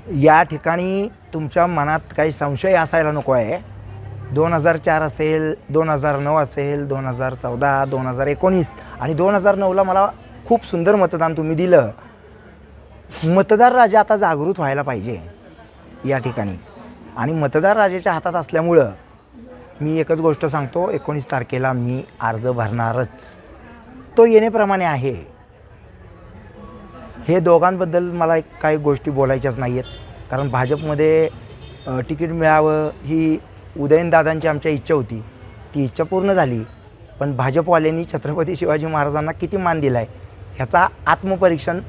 या ठिकाणी तुमच्या मनात काही संशय असायला नको आहे. 2004 असेल, 2009 असेल, 2014, 2019 आणि 2009ला मला खूप सुंदर मतदान तुम्ही दिलं. मतदार राजा आता जागृत व्हायला पाहिजे या ठिकाणी, आणि मतदार राजाच्या हातात असल्यामुळं मी एकच गोष्ट सांगतो, 19 तारखेला मी अर्ज भरणारच. तो येण्याप्रमाणे आहे. हे दोघांबद्दल मला काही गोष्टी बोलायच्याच नाही आहेत, कारण भाजपमध्ये तिकीट मिळावं ही उदयनदादांची आमच्या इच्छा होती. ती इच्छा पूर्ण झाली, पण भाजपवाल्यांनी छत्रपती शिवाजी महाराजांना किती मान दिला आहे ह्याचा आत्मपरीक्षण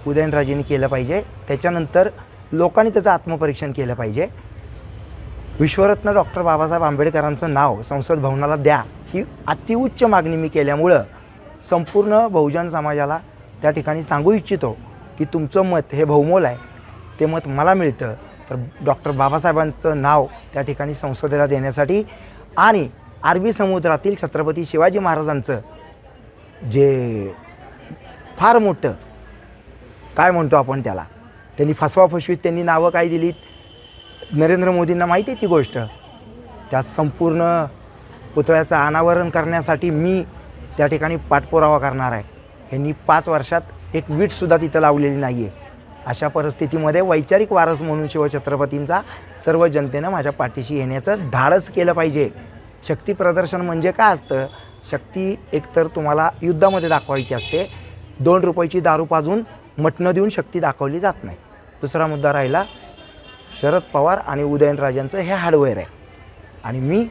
उदयनराजेंनी केलं पाहिजे. त्याच्यानंतर लोकांनी त्याचं आत्मपरीक्षण केलं पाहिजे. विश्वरत्न डॉक्टर बाबासाहेब आंबेडकरांचं नाव संसद भवनाला द्या ही अतिउच्च मागणी मी केल्यामुळं संपूर्ण बहुजन समाजाला त्या ठिकाणी सांगू इच्छितो की तुमचं मत हे बहुमोल आहे. ते मत मला मिळतं तर डॉक्टर बाबासाहेबांचं नाव त्या ठिकाणी संसदेला देण्यासाठी, आणि अरबी समुद्रातील छत्रपती शिवाजी महाराजांचं जे फार मोठं काय म्हणतो आपण त्याला, त्यांनी फसवाफसवीत त्यांनी नावं काय दिलीत, नरेंद्र मोदींना माहिती आहे ती गोष्ट. त्या संपूर्ण पुतळ्याचं अनावरण करण्यासाठी मी त्या ठिकाणी पाठपुरावा करणार आहे. यांनी 5 वर्षात एक वीटसुद्धा तिथं लावलेली नाही आहे. अशा परिस्थितीमध्ये वैचारिक वारस म्हणून शिवछत्रपतींचा सर्व जनतेनं माझ्या पाठीशी येण्याचं धाडस केलं पाहिजे. शक्ती प्रदर्शन म्हणजे काय असतं? शक्ती एकतर तुम्हाला युद्धामध्ये दाखवायची असते. 2 रुपयाची दारू पाजून मटणं देऊन शक्ती दाखवली जात नाही. दुसरा मुद्दा राहिला शरद पवार आणि उदयनराजांचं हे हार्डवेअर आहे, आणि मी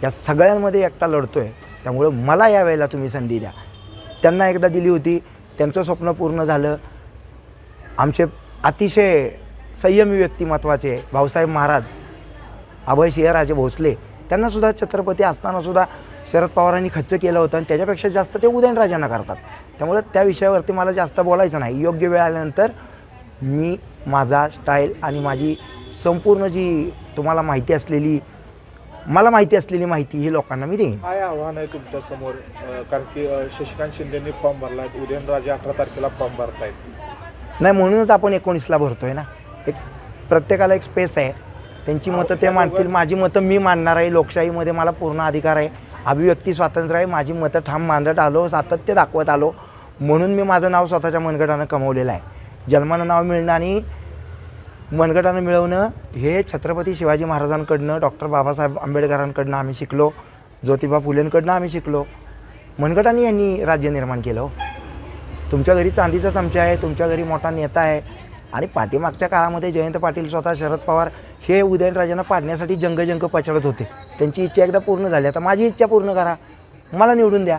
या सगळ्यांमध्ये एकटा लढतो आहे. त्यामुळं मला यावेळेला तुम्ही संधी द्या. त्यांना एकदा दिली होती, त्यांचं स्वप्न पूर्ण झालं. आमचे अतिशय संयमी व्यक्तिमत्वाचे भाऊसाहेब महाराज, अभय सिंहराजे भोसले, त्यांनासुद्धा छत्रपती असतानासुद्धा शरद पवारांनी खच्च केलं होतं, आणि त्याच्यापेक्षा जास्त ते उदयनराजांना करतात. त्यामुळे त्या विषयावरती मला जास्त बोलायचं नाही. योग्य वेळ आल्यानंतर मी माझा स्टाईल आणि माझी संपूर्ण जी तुम्हाला माहिती असलेली, मला माहिती असलेली माहिती ही लोकांना मी देईन. काय आव्हान आहे तुमच्यासमोर? कारण की शशिकांत शिंदेंनी फॉर्म भरला, उदयनराजे 18 तारखेला फॉर्म भरतायत. नाही, म्हणूनच आपण 19ला भरतो आहे ना. एक प्रत्येकाला एक स्पेस आहे, त्यांची मतं ते मांडतील, माझी मतं मी मांडणार आहे. लोकशाहीमध्ये मला पूर्ण अधिकार आहे, अभिव्यक्ती स्वातंत्र्य आहे. माझी मतं ठाम मांडत आलो, सातत्य दाखवत आलो, म्हणून मी माझं नाव स्वतःच्या मनगटानं कमवलेलं आहे. जन्मानं नाव मिळणं आणि मनगटानं मिळवणं हे छत्रपती शिवाजी महाराजांकडनं, डॉक्टर बाबासाहेब आंबेडकरांकडनं आम्ही शिकलो, ज्योतिबा फुलेंकडनं आम्ही शिकलो. मनगटाने यांनी राज्य निर्माण केलं हो. तुमच्या घरी चांदीचा चमचा आहे, तुमच्या घरी मोठा नेता आहे, आणि पाठीमागच्या काळामध्ये जयंत पाटील स्वतः, शरद पवार हे उदयनराजांना पाडण्यासाठी जंग पछाडत होते. त्यांची इच्छा एकदा पूर्ण झाली, आता माझी इच्छा पूर्ण करा, मला निवडून द्या.